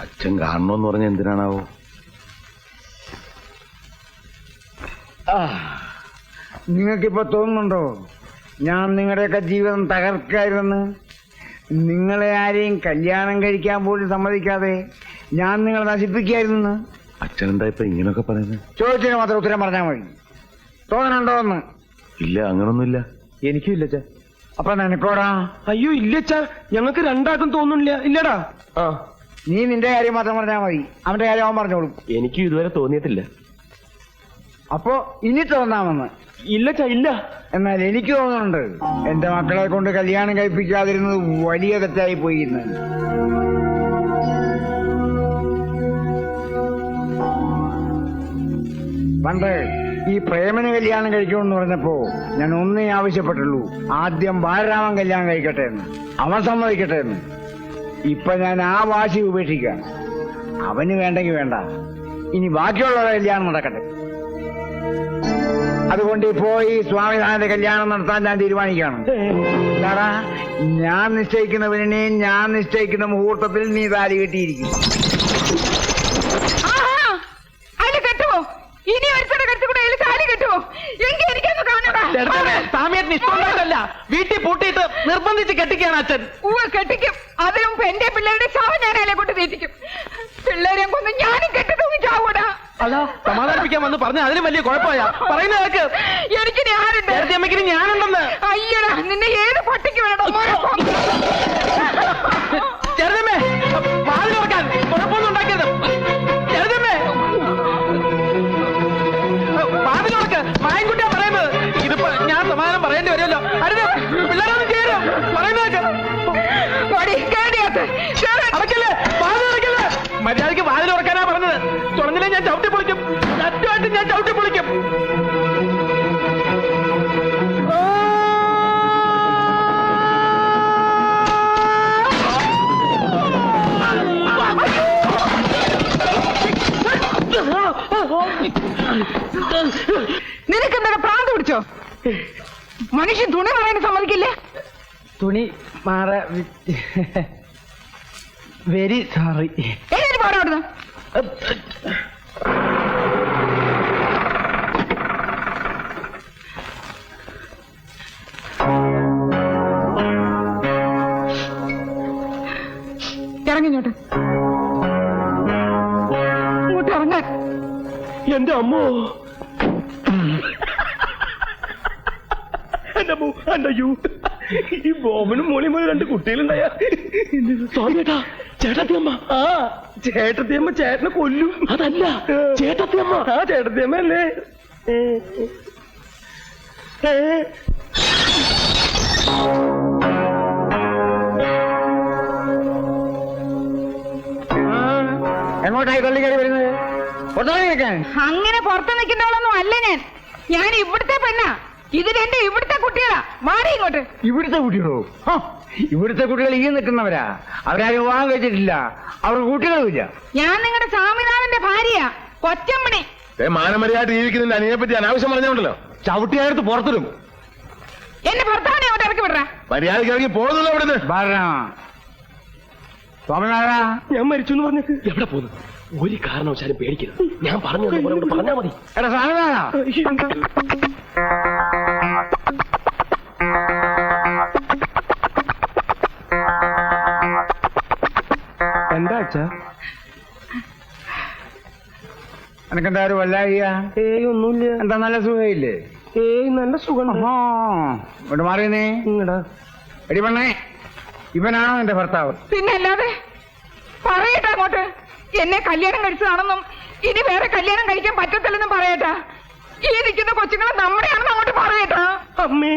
അച്ഛൻ കാണണമെന്ന് പറഞ്ഞ എന്തിനാണാവോ? നിങ്ങൾക്കിപ്പോ തോന്നുന്നുണ്ടോ ഞാൻ നിങ്ങളുടെയൊക്കെ ജീവിതം തകർക്കായിരുന്നെന്ന്? നിങ്ങളെ ആരെയും കല്യാണം കഴിക്കാൻ പോലും സമ്മതിക്കാതെ ഞാൻ നിങ്ങളെ നശിപ്പിക്കായിരുന്നു. അച്ഛൻ എന്താ ഇപ്പൊ ഇങ്ങനൊക്കെ പറയുന്നത്? ചോദിച്ചതിന് മാത്രം ഉത്തരം പറഞ്ഞാൽ മതി. തോന്നണുണ്ടോ എന്ന്? ഇല്ല, അങ്ങനൊന്നുമില്ല. എനിക്കും ഇല്ലച്ചാ. അപ്പൊ നിനക്കോടാ? അയ്യോ ഇല്ലച്ചാ, ഞങ്ങൾക്ക് രണ്ടാൾക്കും തോന്നുന്നില്ല. ഇല്ലടാ. നീ നിന്റെ കാര്യം മാത്രം പറഞ്ഞാൽ മതി, അവന്റെ കാര്യം അവൻ പറഞ്ഞോളും. എനിക്കും ഇതുവരെ തോന്നിയിട്ടില്ല. അപ്പോ ഇനി തോന്നാമെന്ന്? ഇല്ലച്ചാ, ഇല്ല. എന്നാൽ എനിക്ക് തോന്നുന്നുണ്ട് എന്റെ മക്കളെ കൊണ്ട് കല്യാണം കഴിപ്പിക്കാതിരുന്നത് വലിയ തെറ്റായി പോയിരുന്നു. പണ്ട് ഈ പ്രേമന് കല്യാണം കഴിക്കണമെന്ന് പറഞ്ഞപ്പോ ഞാൻ ഒന്നേ ആവശ്യപ്പെട്ടുള്ളൂ, ആദ്യം ബാലരാമൻ കല്യാണം കഴിക്കട്ടെ എന്ന്, അവൻ സമ്മതിക്കട്ടെ എന്ന്. ഇപ്പൊ ഞാൻ ആ വാശി ഉപേക്ഷിക്കാം. അവന് വേണ്ടെങ്കിൽ വേണ്ട, ഇനി ബാക്കിയുള്ളവരുടെ കല്യാണം നടക്കട്ടെ. അതുകൊണ്ട് ഇപ്പോ ഈ സ്വാമിനാഥന്റെ കല്യാണം നടത്താൻ ഞാൻ തീരുമാനിക്കുകയാണ്. എന്താടാ, ഞാൻ നിശ്ചയിക്കുന്ന പെണ്ണിനെയും ഞാൻ നിശ്ചയിക്കുന്ന മുഹൂർത്തത്തിൽ നീ താലി കെട്ടിയിരിക്കും. ഇനി ഒരുത്തടെ കെട്ടുകൂടെ താലി കെട്ടുവോ? എങ്കിൽ എനിക്കൊന്ന് കാണാ. സാമിയേട്ടന് ഇഷ്ടമുള്ളതല്ല, വീട്ടിൽ പൂട്ടിയിട്ട് നിർബന്ധിച്ച് കെട്ടിക്കാണ് അച്ഛൻ. കെട്ടിക്കും. അതിന് മുമ്പ് എന്റെ പിള്ളേരുടെ ചാവ് ഞാൻ അയാളെ കൊണ്ട് തീറ്റിക്കും. പിള്ളേരെ കൊന്ന് ഞാനും കെട്ടി തൂങ്ങി ചാവൂടാ. അതാ സമാധാനിപ്പിക്കാൻ വന്ന് പറഞ്ഞ അതിലും വലിയ കുഴപ്പമാ പറയുന്ന കേൾക്ക്. എനിക്ക് ഞാനുണ്ട്. അമ്മയ്ക്ക് ഞാനുണ്ടെന്ന്. അയ്യടാ, നിന്നെ ഏത് പട്ടിക്ക് വേണം? ചെറുതമ്മേ, വാതിൽ തുറക്കാൻ കുഴപ്പമൊന്നും ഉണ്ടാക്കിയത്. ചെറുതമ്മേ, വാതിൽ തുറക്ക്. മായൻകുട്ടിയാ പറയുന്നത്. ഇതിപ്പോ ഞാൻ സമാധാനം പറയേണ്ടി വരുമല്ലോ. അരുത്, പിള്ളേരൊന്നും ചേരും പറയുന്നതൊക്കെ. അടക്കല്ലേ, വാതിൽ തുറക്കല്ലേ. മര്യാദയ്ക്ക് വാതിൽ തുറക്കാനാ പറഞ്ഞത്. തുറന്നില്ലേ ഞാൻ ചവിട്ടി പൊളിക്കും. സത്യമായിട്ട് ഞാൻ ചവിട്ടി പൊളിക്കും. നിനക്കെന്താ പ്രാന്ത് പിടിച്ചോ? മനുഷ്യൻ തുണി പറയാൻ സമ്മതിക്കില്ലേ? തുണി മാറ. Very sorry. എന്നിട്ട് പോരാടുന്നു. ഇറങ്ങിഞ്ഞോട്ട്, ഇങ്ങോട്ട് ഇറങ്ങാൻ. എന്റെ അമ്മോ, എന്റെ അമ്മോ, അയ്യോ, ഈ ബോബനും മോളിയും പോലെ രണ്ട് കുട്ടികളുണ്ടായ. സ്വാമിയേട്ടാ, ചേട്ടത്തിയമ്മ. ആ, ചേട്ടത്തിയമ്മ ചേട്ടനെ കൊല്ലും. അതല്ല, ചേട്ടത്തിയമ്മ. ആ, ചേട്ടത്തിയമ്മ അല്ലേ? എങ്ങോട്ടായി തള്ളി കയറി വരുന്നത്? അങ്ങനെ പുറത്ത് നിൽക്കുന്നവളൊന്നും അല്ല ഞാൻ. ഞാൻ ഇവിടുത്തെ പെണ്ണാ. ഇത് എന്റെ ഇവിടുത്തെ കുട്ടികളാ. മാറി ഇങ്ങോട്ട്. ഇവിടുത്തെ കുട്ടികളോ? ഇവിടുത്തെ കുട്ടികൾ ഈ നിൽക്കുന്നവരാ. അവരാരും വിവാഹം കഴിച്ചിട്ടില്ല, അവർക്ക് കുട്ടികളുമില്ല. ഞാൻ നിങ്ങളുടെ സ്വാമിനാഥന്റെ ഭാര്യയാ, കൊച്ചമ്മണി. മാനമര്യാദ ജീവിക്കുന്നതിന്റെ അനിയെ പറ്റി അനാവശ്യം പറഞ്ഞോണ്ടല്ലോ. ചവിട്ടിയടുത്ത് പുറത്തിടും. എന്റെ ഭർത്താവിനെ അവിടെ ഇറക്കി വിടറ. മര്യാദയ്ക്ക് ഇറങ്ങി പോകുന്നല്ലോ ഇവിടുന്ന്. സ്വാമിനാഥ, ഞാൻ മരിച്ചു എന്ന് പറഞ്ഞിട്ട് എവിടെ പോകുന്നു? ഒരു കാരണവശാലും പേടിക്കരുത്. ഞാൻ പറഞ്ഞു പറഞ്ഞാ മതി. എടാ സ്വാമിനാഥ, എന്താ അച്ഛാ? എനക്കെന്താ ഒരു വല്ലായിക? ഏയ് ഒന്നുമില്ല. എന്താ നല്ല സുഖയില്ലേ? ഏയ് നല്ല സുഖം. ഇവിടെ മാറിയെന്നേ. ഇങ്ങടാ എടി പെണ്ണേ, ഇവനാണോ എന്റെ ഭർത്താവ്? പിന്നെ അല്ലാതെ. പറയട്ടാ അങ്ങോട്ട്. എന്നെ കല്യാണം കഴിച്ചതാണെന്നും ഇനി വേറെ കല്യാണം കഴിക്കാൻ പറ്റത്തില്ലെന്നും പറയട്ടാ. ഈ നിൽക്കുന്ന കൊച്ചുങ്ങളെ നമ്മുടെയാണെന്ന് അങ്ങോട്ട് പറയട്ടാ. അമ്മേ,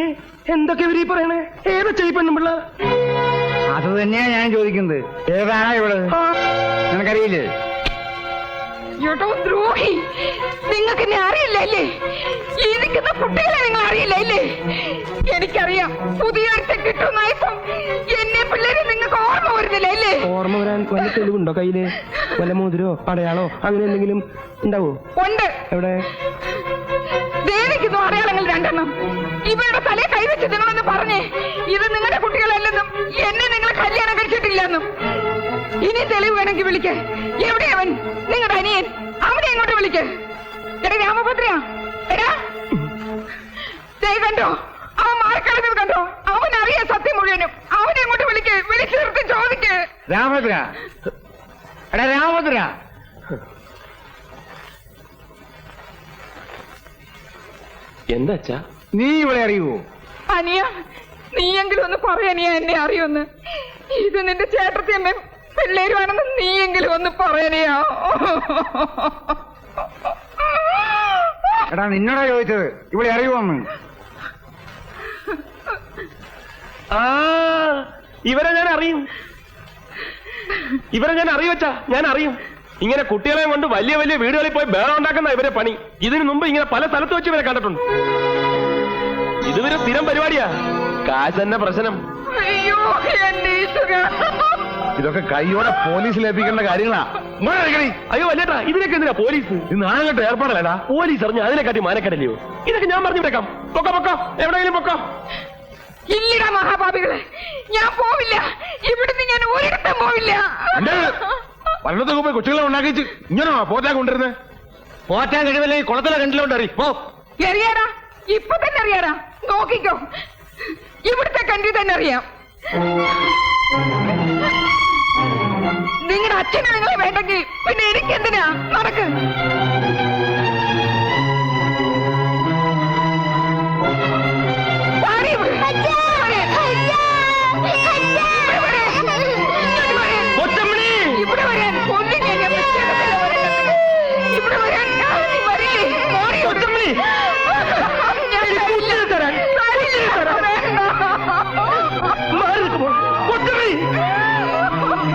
എന്തൊക്കെ ഇവരീ പറയണേ? ഏതാ ചെയ്യപ്പെണ്ണുമ്പിള്ള? അത് തന്നെയാ ഞാൻ ചോദിക്കുന്നത്. ഏതാണോ ഇവിടെ? നിനക്കറിയില്ലേ? ഏട്ടോ ദ്രോഹി, നിങ്ങൾക്ക് എന്നെ അറിയില്ലല്ലേ? ഈ നിൽക്കുന്ന കുട്ടികളെ നിങ്ങൾ അറിയില്ലല്ലേ? എനിക്കറിയാം, പുതിയൊരുത്തെ കിട്ടുന്നായപ്പം എന്നെ പിള്ളേരെ നിങ്ങൾക്ക് ഓർമ്മ വരുന്നില്ല അല്ലേ? ഓർമ്മ വരാൻ വല്ല തെളിവുണ്ടോ കയ്യില്? വല്ല മോതിരോ അടയാളോ അങ്ങനെ എന്തെങ്കിലും ഉണ്ടാവോ? ഉണ്ട്. എവിടെ? ദേവിക്കുന്നു അടയാളങ്ങൾ രണ്ടെണ്ണം. ഇവരുടെ തലയെ കൈവച്ച് നിങ്ങളൊന്ന് പറഞ്ഞേ, ഇത് നിങ്ങളുടെ കുട്ടികളല്ലെന്നും എന്നെ നിങ്ങൾ കല്യാണം കഴിച്ചിട്ടില്ല ഇല്ലെന്നും. ഇനി തെളിവ് വേണമെങ്കിൽ വിളിക്ക്. എവിടെ അവൻ? നിങ്ങളുടെ അനിയൻ. അവനെ എങ്ങോട്ട് വിളിക്ക്. എടാ രാമഭദ്ര, എടാ കണ്ടോ അവൻ മാറിക്കളഞ്ഞത് കണ്ടോ? അവൻ അറിയാം സത്യം മുഴുവനും. അവനെ എങ്ങോട്ട് വിളിക്ക്. വിളിച്ചു നിർത്തി ചോദിക്ക്. രാമഭദ്ര, എടാ രാമഭദ്ര. എന്താ അച്ഛാ? നീ ഇവിടെ അറിയുവോ? അനിയ, നീയെങ്കിലും ഒന്ന് പറയാനിയ എന്നെ അറിയുമെന്ന്. ഇത് നിന്റെ ചേട്ടത്തിയമ്മയും പിള്ളേരുമാണെന്ന് നീയെങ്കിലും ഒന്ന് പറയാനിയാ. എടാ നിന്നോടാ ചോദിച്ചത് ഇവിടെ അറിയുവോന്ന്. ആ ഇവരെ ഞാൻ അറിയും. അച്ഛാ, ഞാൻ അറിയും. ഇങ്ങനെ കുട്ടികളെ കൊണ്ട് വലിയ വലിയ വീടുകളിൽ പോയി ബേളം ഉണ്ടാക്കുന്ന ഇവരെ പണി. ഇതിനു മുമ്പ് ഇങ്ങനെ പല സ്ഥലത്ത് വെച്ച് ഇവരെ കണ്ടിട്ടുണ്ട്. ഇതുവരെ സ്ഥിരം പരിപാടിയാ. കാശ് തന്നെ പ്രശ്നം. അയ്യോ എന്റെ ഈശ്വരാ. ഇതൊക്കെ കൈയോടെ പോലീസിൽ ഏൽപ്പിക്കേണ്ട കാര്യങ്ങളാ. അയ്യോ അല്ലേട്ടാ, ഇതിനൊക്കെ എന്തിനാ പോലീസ്? ഇത് നാളെ ഏർപ്പാടല്ലേടാ. പോലീസ് അറിഞ്ഞ അതിനെക്കാട്ടി മാനക്കടല്ലയോ? ഇതൊക്കെ ഞാൻ പറഞ്ഞു വിട്ടേക്കാം. പൊക്കോ, എവിടെയെങ്കിലും പൊക്കോ. ഇല്ലടാ മഹാഭാവികളെ, ഞാൻ പോവില്ല. ഇവിടുന്ന് ഞാൻ ഒരിടത്തും പോവില്ല. പലയിടത്തൊക്കെ പോയി കൊച്ചുകളെ ഉണ്ടാക്കിച്ച് ഇങ്ങനോ പോറ്റാൻ കൊണ്ടിരുന്നേ. പോറ്റാൻ കഴിവില്ലേ? കുളത്തിലെ കണ്ടിലോണ്ടറി പോ. അറിയാടാ, ഇപ്പൊ തന്നെ അറിയാടാ. നോക്കിക്കോ, ഇവിടുത്തെ കണ്ടി തന്നെ അറിയാം. നിങ്ങളുടെ അച്ഛനെ നിങ്ങളെ വേണ്ടെങ്കിൽ പിന്നെ എനിക്കെന്തിനാ? നടക്ക്. ഇവിടെ വരാൻ കൊല്ലും ഞാൻ. ഇവിടെ വരാൻ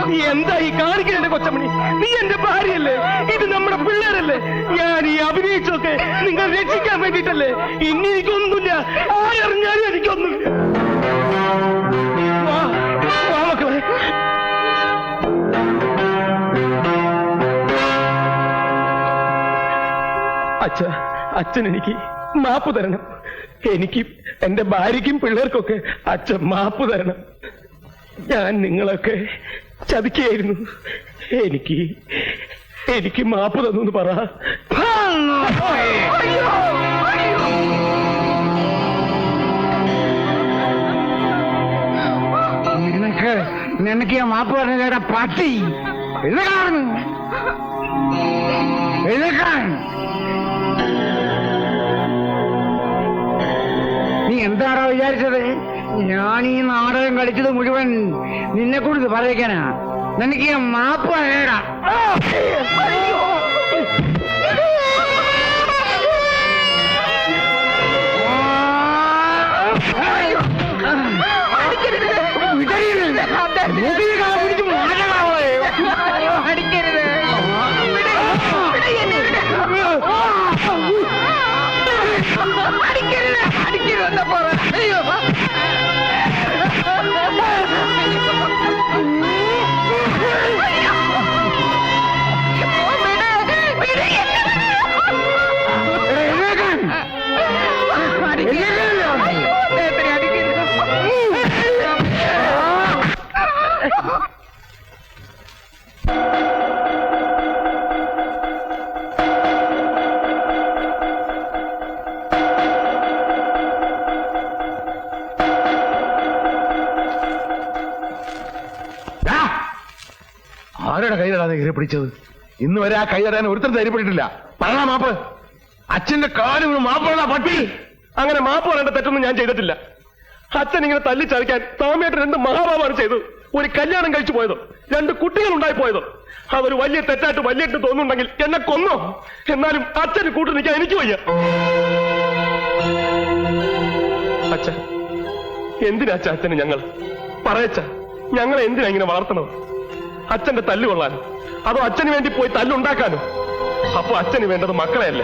നീ എന്താ ഈ കാണിക്കണ കൊച്ചമണി? നീ എന്റെ ഭാര്യയല്ലേ? ഇത് നമ്മുടെ പിള്ളേരല്ലേ? ഞാൻ ഈ അഭിനയിച്ചൊക്കെ നിങ്ങൾ രക്ഷിക്കാൻ വേണ്ടിട്ടല്ലേ? ഇനി എനിക്കൊന്നുമില്ല. ആരറിഞ്ഞാലും എനിക്കൊന്നുമില്ല. മക്കളെ, അച്ഛൻ എനിക്ക് മാപ്പ് തരണം. എനിക്ക് എന്റെ ഭാര്യയ്ക്കും പിള്ളേർക്കൊക്കെ അച്ഛൻ മാപ്പ് തരണം. ഞാൻ നിങ്ങളൊക്കെ ചതിക്കുകയായിരുന്നു. എനിക്ക് മാപ്പ് തന്നു പറ. നിനക്ക് ഞാൻ മാപ്പ് പറഞ്ഞ പട്ടി എഴുതക്കാൻ. നീ എന്താണോ വിചാരിച്ചത്? ഞാൻ ഈ നാടകം കളിച്ചത് മുഴുവൻ നിന്നെ കുറിച്ച് പറയിക്കാനാ. നിനക്ക് ഞാൻ മാപ്പ് പറയടാ. അടിക്കരുത്. അടിക്കരുതെന്ന് പറ. അയ്യോ ആരുടെ കൈതടാതെ കയറി പിടിച്ചത്? ഇന്ന് വരെ ആ കൈതടാൻ ഒരുത്തരം ധൈര്യപ്പെട്ടിട്ടില്ല. പറഞ്ഞാ മാപ്പ്. അച്ഛന്റെ കാല് മാപ്പുള്ള പട്ടി. അങ്ങനെ മാപ്പ് പറയേണ്ട തെറ്റൊന്നും ഞാൻ ചെയ്തിട്ടില്ല. അച്ഛൻ ഇങ്ങനെ തല്ലിച്ചതയ്ക്കാൻ സ്വാമിയായിട്ട് 2 മഹാഭാവമാണ് ചെയ്തത്. ഒരു കല്യാണം കഴിച്ചു പോയതോ, 2 കുട്ടികൾ ഉണ്ടായി പോയതോ, അതൊരു വലിയ തെറ്റായിട്ട് വലിയിട്ട് തോന്നുന്നുണ്ടെങ്കിൽ എന്നെ കൊന്നോ. എന്നാലും അച്ഛന് കൂട്ടു നിൽക്കാൻ എനിക്ക് വയ്യ. അച്ഛ, എന്തിനാ അച്ഛന് ഞങ്ങൾ പറയച്ച? ഞങ്ങളെ എന്തിനാ ഇങ്ങനെ വളർത്തണത്? അച്ഛന്റെ തല്ല് കൊള്ളാനോ, അതോ അച്ഛന് വേണ്ടി പോയി തല്ലുണ്ടാക്കാനോ? അപ്പൊ അച്ഛന് വേണ്ടത് മക്കളെയല്ല,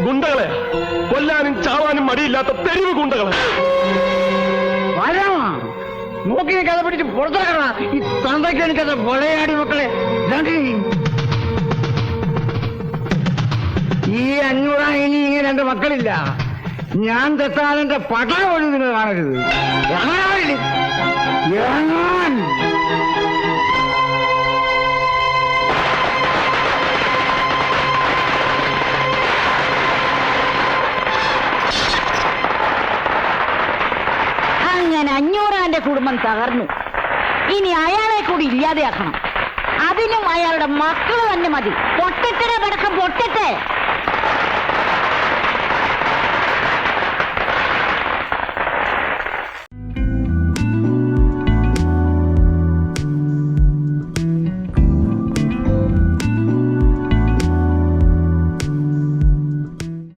ഗുണ്ടകളെയാ. കൊല്ലാനും ചാവാനും മടിയില്ലാത്ത തെരുവ് ഗുണ്ടകളെ. നോക്കി കഥ പിടിച്ച് പുറത്തിറക്കണ ഈ തന്തയ്ക്ക് എനിക്കത് പൊളയാടി മക്കളെ. ഈ 500 ഇനി ഇങ്ങനെ 2 മക്കളില്ല. ഞാൻ തെത്താനെന്റെ പടം ഒഴിഞ്ഞു കാണരുത്. തകർന്നു. ഇനി അയാളെ കൂടി ഇല്ലാതെയാക്കണം. അതിനും അയാളുടെ മക്കള് തന്നെ മതി. പൊട്ടട്ടെ പടക്കം പൊട്ടട്ടെ.